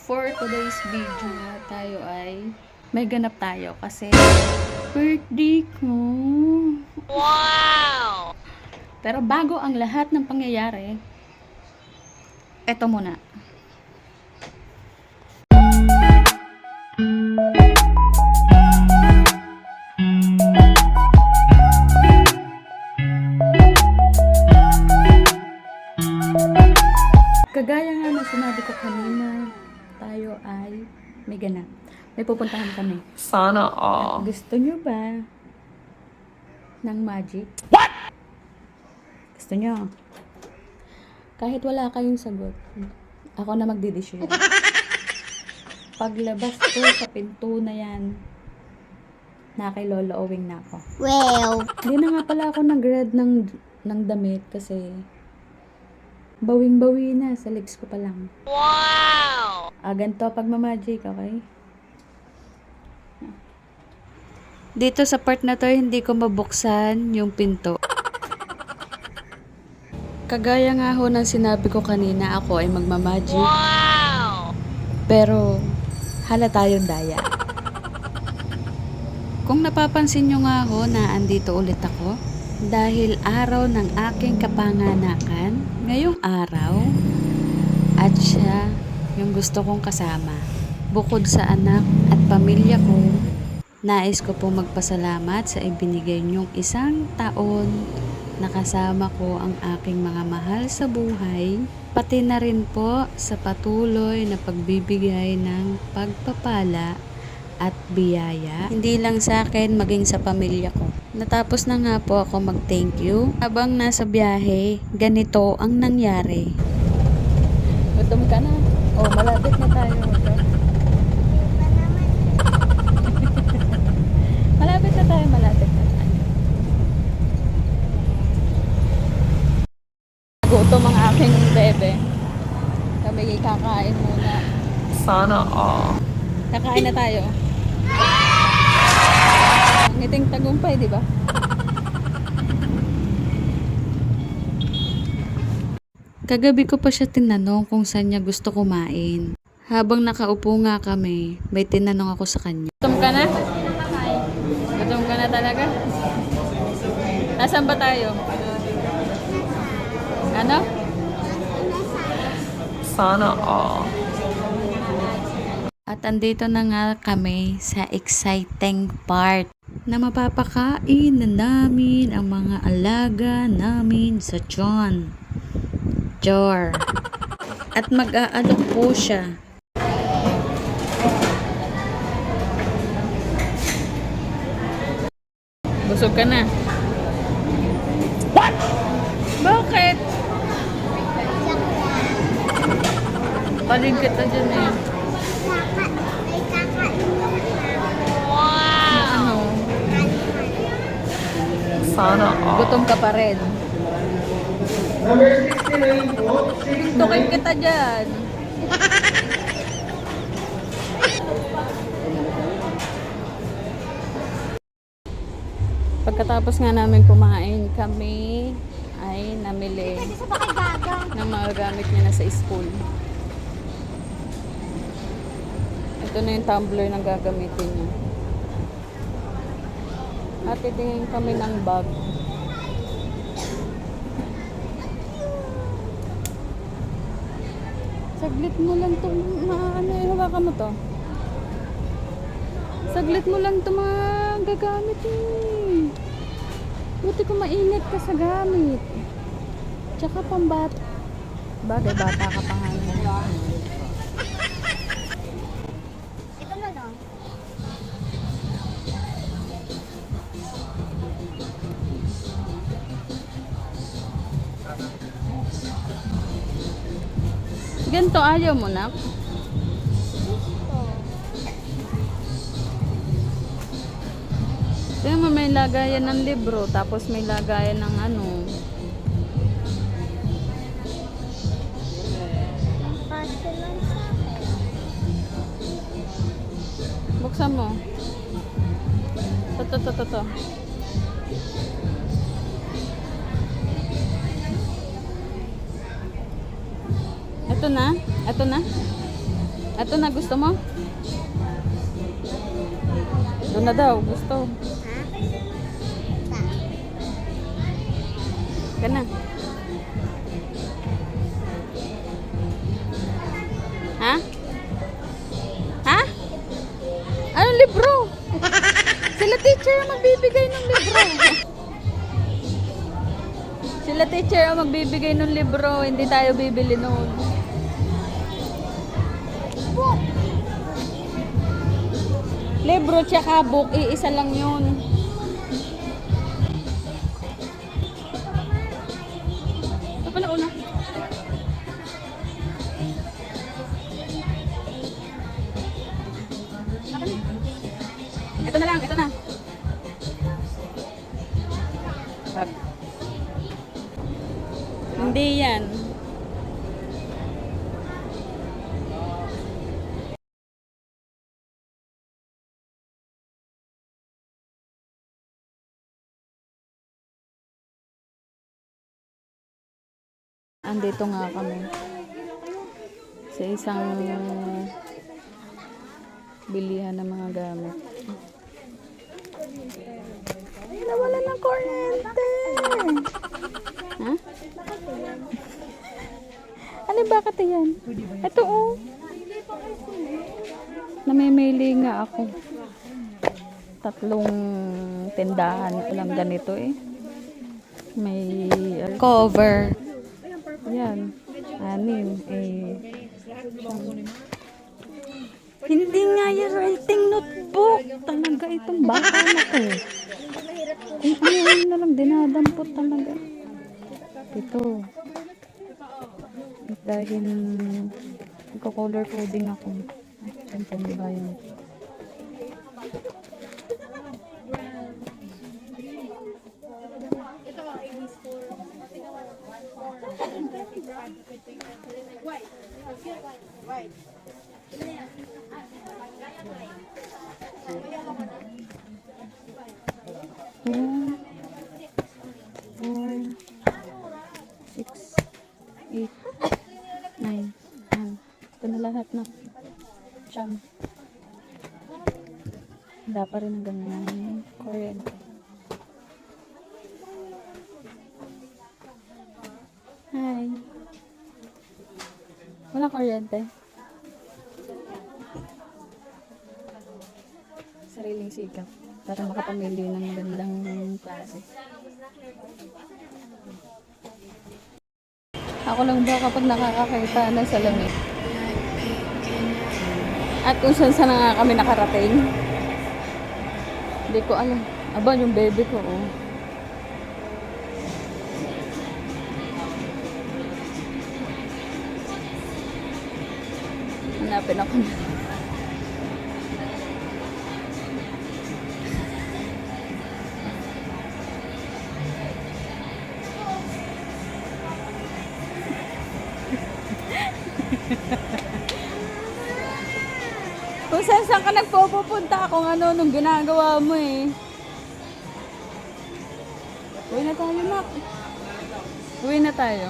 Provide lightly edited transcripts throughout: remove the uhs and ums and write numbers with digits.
For today's video tayo ay may ganap tayo kasi birthday ko. Wow! Pero bago ang lahat ng pangyayari, eto muna. Kagaya nga ng sinabi ko kanina, tayo ay may ganap. May pupuntahan kami. Sana all. Gusto nyo ba ng magic? What? Gusto nyo? Kahit wala kayong sagot, ako na magdidesisyon. Paglabas ko sa pinto na yan, nakilolo-owing na ako. Well, Hindi na nga pala ako nag-red ng damit kasi bawing-bawi na sa lips ko pa lang. wow! Ganito pag magic, okay? Dito sa part na to, hindi ko mabuksan yung pinto. Kagaya nga ho ng sinabi ko kanina, ako ay magmamagic. Wow! Pero, halata yung daya. Kung napapansin nyo nga ho na andito ulit ako, dahil araw ng aking kapanganakan, ngayong araw, at siya yung gusto kong kasama. Bukod sa anak at pamilya ko, nais ko pong magpasalamat sa ibinigay niyong 1 taon na kasama ko ang aking mga mahal sa buhay, pati na rin po sa patuloy na pagbibigay ng pagpapala at biyaya, hindi lang sa akin, maging sa pamilya ko. Natapos na nga po ako mag-thank you. Habang nasa biyahe, ganito ang nangyari. Gutom ka na? Oh, malapit na tayo. Malapit na tayo, malapit na tayo. Gutom ang aking bebe. Kami kakain muna. Sana all. Kakain na tayo. Ngiting tagumpay, di ba? Kagabi ko pa siya tinanong kung saan niya gusto kumain. Habang nakaupo nga kami, may tinanong ako sa kanya. Gutom ka na? Gutom ka na talaga? Nasaan ba tayo? Ano? Sana all. At andito na nga kami sa exciting part na mapapakain na namin ang mga alaga namin sa John. Jar. At mag-aalok po siya. Busog ka na? What? Bakit? Paling kita dyan eh. Wow! Ano? Sana all. Gutom ka pa rin. Tukin kita dyan. Pagkatapos nga namin kumain, kami ay namili ng mga gamit niya na sa school. Ito na yung tumbler na gagamitin niya. At titingin kami ng bag. Saglit mo lang ito, hawakan mo to. Saglit mo lang ito gagamit eh. Buti kung mainit ka sa gamit. Tsaka pambat. Bagay, bata ka pa nga. Ito na lang. Ganito, ayaw mo na. Tingnan mo, may lagayan ng libro, tapos may lagayan ng ano. Pastel lang sa akin. Buksan mo. To. Ito na? Ito na? Ito na, gusto mo? Ito na daw, gusto. Ka na. Ha? Ha? Anong libro? Sila teacher ang magbibigay ng libro. Sila teacher ang magbibigay ng libro. Hindi tayo bibili noon. Libro tsaka book, iisa lang yun. Ito pala una. Ito na lang, ito na. Bag. Hindi yan. Andito nga kami sa isang bilihan ng mga gamit. Nawala ng kuryente. Ha? Ano bakit yan? Ito oh. Namimili nga ako. 3 tindahan lang ganito eh. May cover. Yan. 6 eh. Hindi nga yung writing notebook. Talaga itong baka na to. Kung ano na lang dinadampot talaga. Ito. Dahil nagko-color coding ako. Ang ba yun? One, 4, 6, 8, 9, 10. Ito na lahat na. Siyam. Wala pa rin hanggang kuryente. Hi. Wala kuryente. Sariling sikap para makapamili ng magandang klase. Ako lang ba kapag nakakakita ng salamin? At kung saan saan nga kami nakarating? Hindi ko alam. Aba, yung baby ko, oh. Hanapin ako na. Kung saan ka nagpupunta kung ano nung ginagawa mo eh. Uwi na tayo, Mac. Uwi na tayo.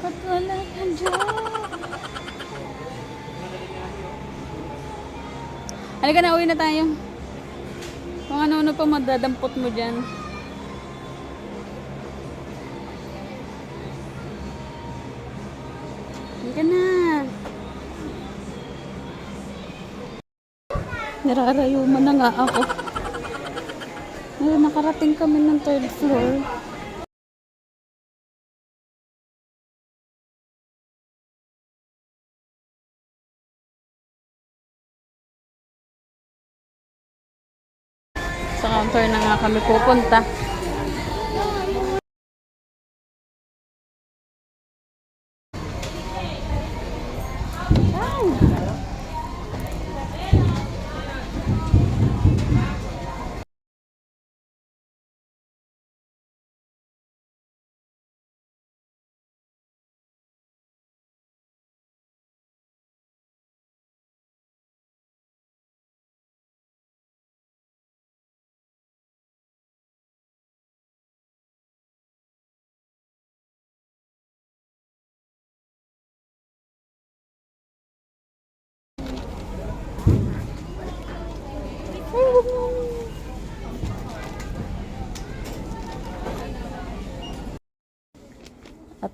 Ba't wala ka dyan? Halika na, uwi na tayo. Kung ano-ano pa madadampot mo dyan. Halika na. Nararayuman na nga ako. Nakarating kami ng 3rd floor. Sa counter na nga kami pupunta.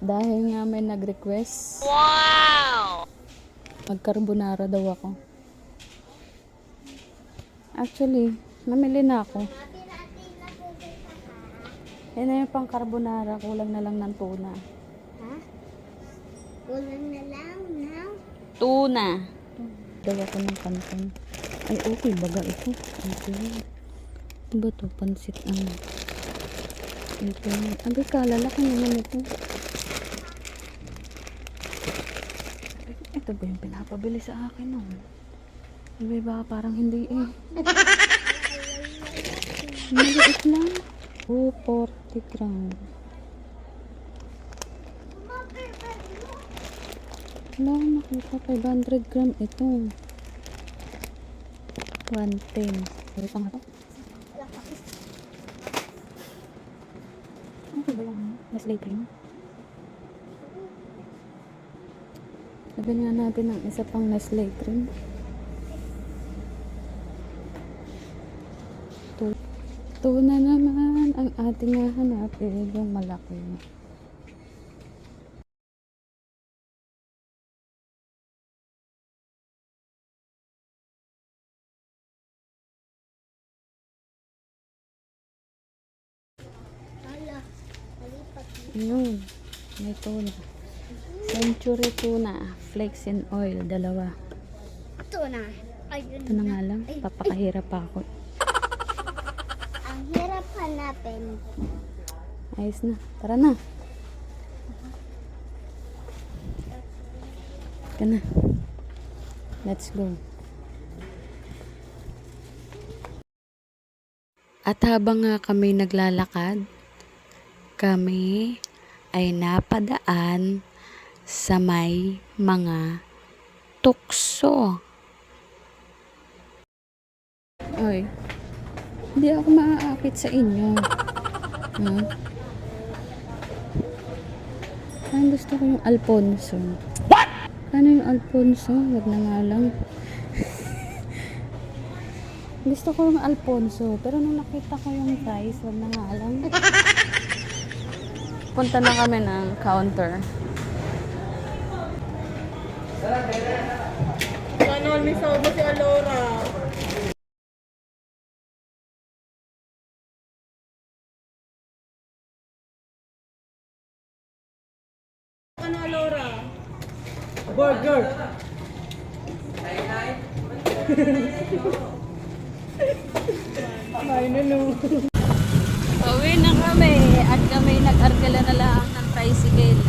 Dahil nga may nag-request. Wow! Mag-carbonara daw ako. Actually, namili na ako. Yan na yung pang carbonara. Kulang na lang ng tuna. Ha? Kulang na lang now. Tuna. Daw ako ng kanton. Ay, okay. Baga ito. Okay. Ano ba ito? Pansit ano? Ito. Abi, kalalaki naman ito. Ito ba yung pinapabili sa akin? No? Abi, baka parang hindi eh. Maliit lang. 240 gram. Wala akong nakita. 500 gram ito. 110. Sorry pa nga ito. Ano ba lang? Nestle cream. Sabi nga natin ng isa pang Nestle cream. Ito na naman ang ating hahanapin, yung malaki. Hala. Malipat. Ayun, may tuna. Century tuna, flakes and oil, dalawa. Ito na. Ayun Ito na nga lang, papakahirap pa ako. Ang hirap hanapin. Ayos na, tara na. Ika na. Let's go. At habang nga kami naglalakad, kami ay napadaan sa may mga tukso. Oy, hindi ako maaakit sa inyo. Ha? Parang gusto ko yung Alfonso. What? Ano yung Alfonso? Wag na nga lang. Gusto ko yung Alfonso. Pero nung nakita ko yung price, wag na nga lang. Punta na kami ng counter. Ano, may saudo si Alora. Ano, Alora? Burger. Uwi na kami at kami nag-argala na lang ng tricycle.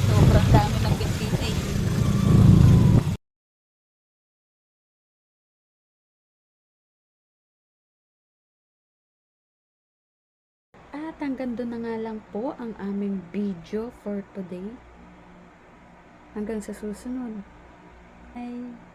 Sobrang dami ng bitbitin. At hanggang doon na nga lang po ang aming video for today. Hanggang sa susunod. Bye!